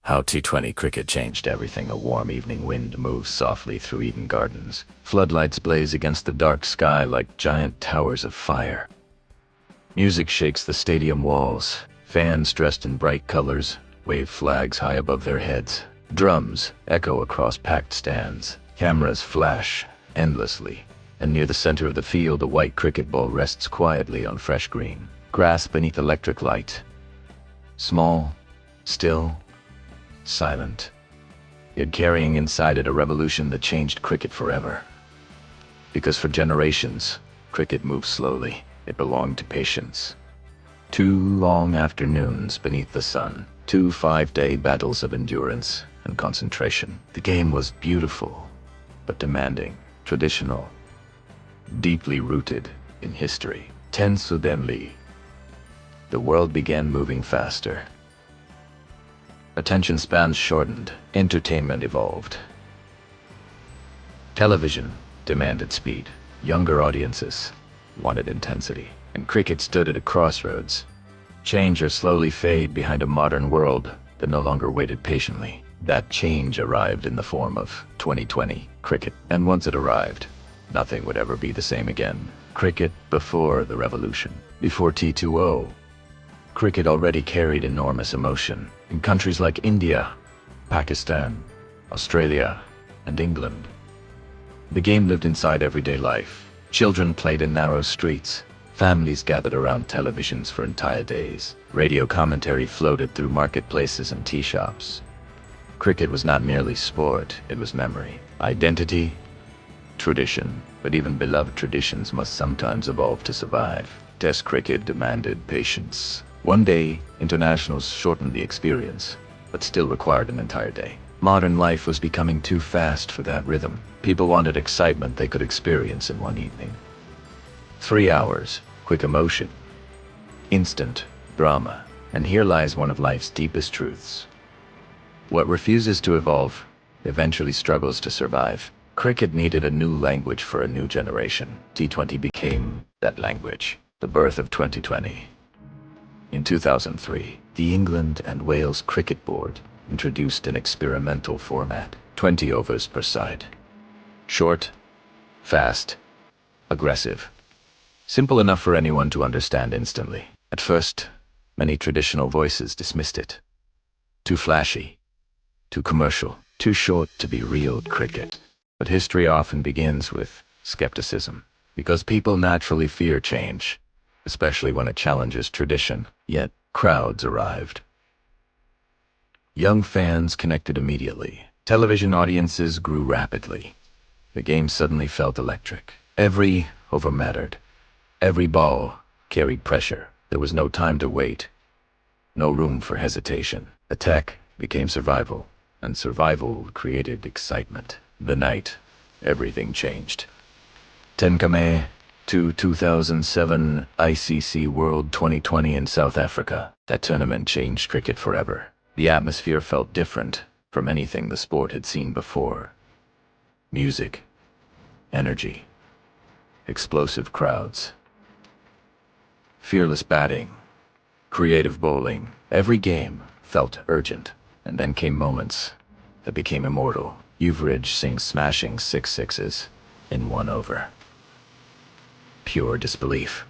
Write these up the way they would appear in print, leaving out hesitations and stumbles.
How T20 cricket changed everything. A warm evening wind moves softly through Eden Gardens. Floodlights blaze against the dark sky like giant towers of fire. Music shakes the stadium walls. Fans dressed in bright colors wave flags high above their heads. Drums echo across packed stands. Cameras flash endlessly. And near the center of the field, a white cricket ball rests quietly on fresh green. Grass beneath electric light. Small, still, silent, yet carrying inside it a revolution that changed cricket forever. Because for generations, cricket moved slowly. It belonged to patience. 2 long afternoons beneath the sun, 2 5-day battles of endurance and concentration. The game was beautiful, but demanding, traditional, deeply rooted in history. Then suddenly, the world began moving faster. Attention spans shortened. Entertainment evolved. Television demanded speed. Younger audiences wanted intensity. And cricket stood at a crossroads. Change or slowly fade behind a modern world that no longer waited patiently. That change arrived in the form of 2020 cricket. And once it arrived, nothing would ever be the same again. Cricket before the revolution. Before T20, cricket already carried enormous emotion. In countries like India, Pakistan, Australia, and England, the game lived inside everyday life. Children played in narrow streets. Families gathered around televisions for entire days. Radio commentary floated through marketplaces and tea shops. Cricket was not merely sport, it was memory, identity, tradition. But even beloved traditions must sometimes evolve to survive. Test cricket demanded patience. One day, internationals shortened the experience, but still required an entire day. Modern life was becoming too fast for that rhythm. People wanted excitement they could experience in one evening. 3 hours, quick emotion, instant drama. And here lies one of life's deepest truths. What refuses to evolve eventually struggles to survive. Cricket needed a new language for a new generation. T20 became that language. The birth of 2020. In 2003, the England and Wales Cricket Board introduced an experimental format, 20 overs per side. Short, fast, aggressive. Simple enough for anyone to understand instantly. At first, many traditional voices dismissed it. Too flashy, too commercial, too short to be real cricket. But history often begins with skepticism, because people naturally fear change, especially when it challenges tradition. Yet, crowds arrived. Young fans connected immediately. Television audiences grew rapidly. The game suddenly felt electric. Every over mattered. Every ball carried pressure. There was no time to wait. No room for hesitation. Attack became survival, and survival created excitement. The night, everything changed. 10 Kame to 2007 ICC World 2020 in South Africa. That tournament changed cricket forever. The atmosphere felt different from anything the sport had seen before. Music, energy, explosive crowds, fearless batting, creative bowling. Every game felt urgent. And then came moments that became immortal. Yuvraj Singh smashing 6 sixes in 1 over. Pure disbelief,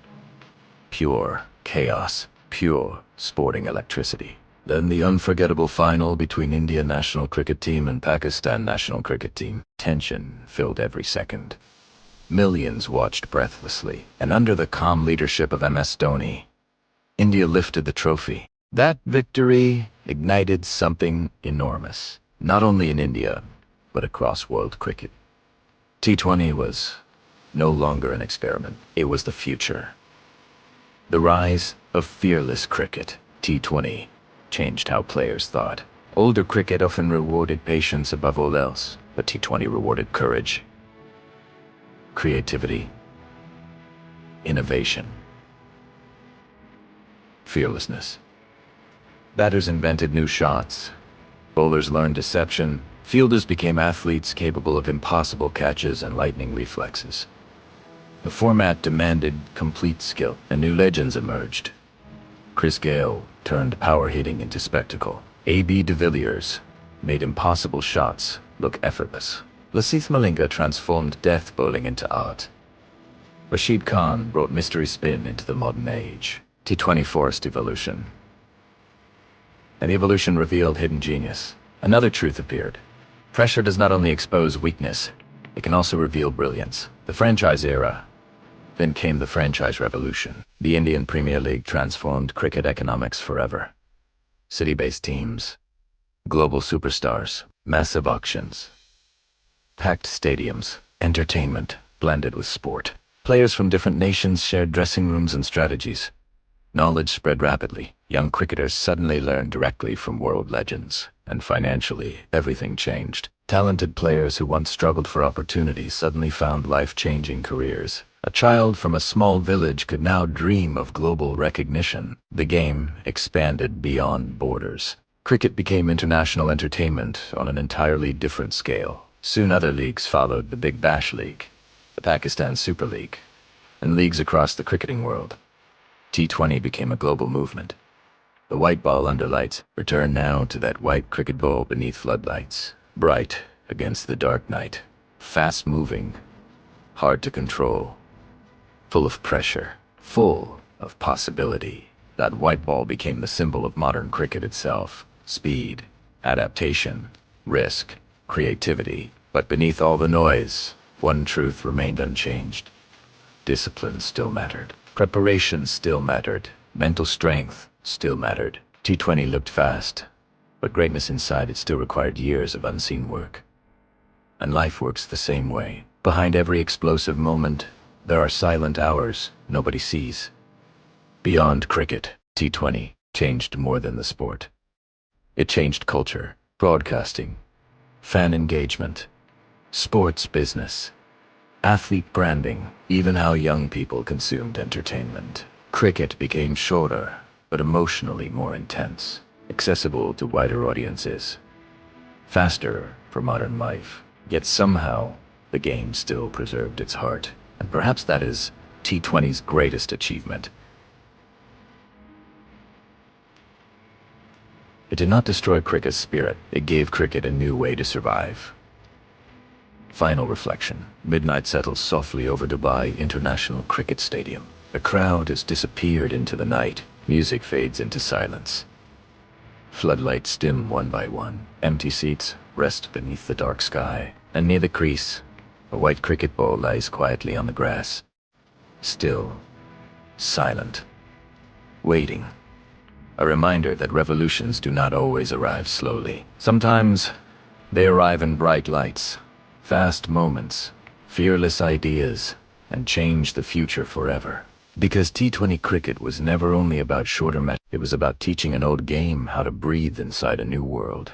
pure chaos, pure sporting electricity. Then the unforgettable final between India national cricket team and Pakistan national cricket team. Tension filled every second. Millions watched breathlessly, and under the calm leadership of MS Dhoni, India lifted the trophy. That victory ignited something enormous, not only in India, but across world cricket. T20 was no longer an experiment. It was the future. The rise of fearless cricket. T20 changed how players thought. Older cricket often rewarded patience above all else, but T20 rewarded courage, creativity, innovation, fearlessness. Batters invented new shots. Bowlers learned deception. Fielders became athletes capable of impossible catches and lightning reflexes. The format demanded complete skill, and new legends emerged. Chris Gale turned power hitting into spectacle. A.B. de Villiers made impossible shots look effortless. Lasith Malinga transformed death bowling into art. Rashid Khan brought mystery spin into the modern age. T20 forced evolution. And evolution revealed hidden genius. Another truth appeared. Pressure does not only expose weakness, it can also reveal brilliance. The franchise era. Then came the franchise revolution. The Indian Premier League transformed cricket economics forever. City-based teams, global superstars, massive auctions, packed stadiums, entertainment blended with sport. Players from different nations shared dressing rooms and strategies. Knowledge spread rapidly. Young cricketers suddenly learned directly from world legends. And financially, everything changed. Talented players who once struggled for opportunities suddenly found life-changing careers. A child from a small village could now dream of global recognition. The game expanded beyond borders. Cricket became international entertainment on an entirely different scale. Soon other leagues followed: the Big Bash League, the Pakistan Super League, and leagues across the cricketing world. T20 became a global movement. The white ball under lights returned now to that white cricket ball beneath floodlights. Bright against the dark night. Fast-moving, hard to control. Full of pressure, full of possibility. That white ball became the symbol of modern cricket itself. Speed, adaptation, risk, creativity. But beneath all the noise, one truth remained unchanged. Discipline still mattered. Preparation still mattered. Mental strength still mattered. T20 looked fast, but greatness inside it still required years of unseen work. And life works the same way. Behind every explosive moment, there are silent hours nobody sees. Beyond cricket, T20 changed more than the sport. It changed culture, broadcasting, fan engagement, sports business, athlete branding, even how young people consumed entertainment. Cricket became shorter, but emotionally more intense, accessible to wider audiences, faster for modern life. Yet somehow, the game still preserved its heart. And perhaps that is T20's greatest achievement. It did not destroy cricket's spirit. It gave cricket a new way to survive. Final reflection. Midnight settles softly over Dubai International Cricket Stadium. The crowd has disappeared into the night. Music fades into silence. Floodlights dim one by one. Empty seats rest beneath the dark sky. And near the crease, a white cricket ball lies quietly on the grass. Still, silent, waiting. A reminder that revolutions do not always arrive slowly. Sometimes they arrive in bright lights, fast moments, fearless ideas, and change the future forever. Because T20 cricket was never only about shorter matches, it was about teaching an old game how to breathe inside a new world.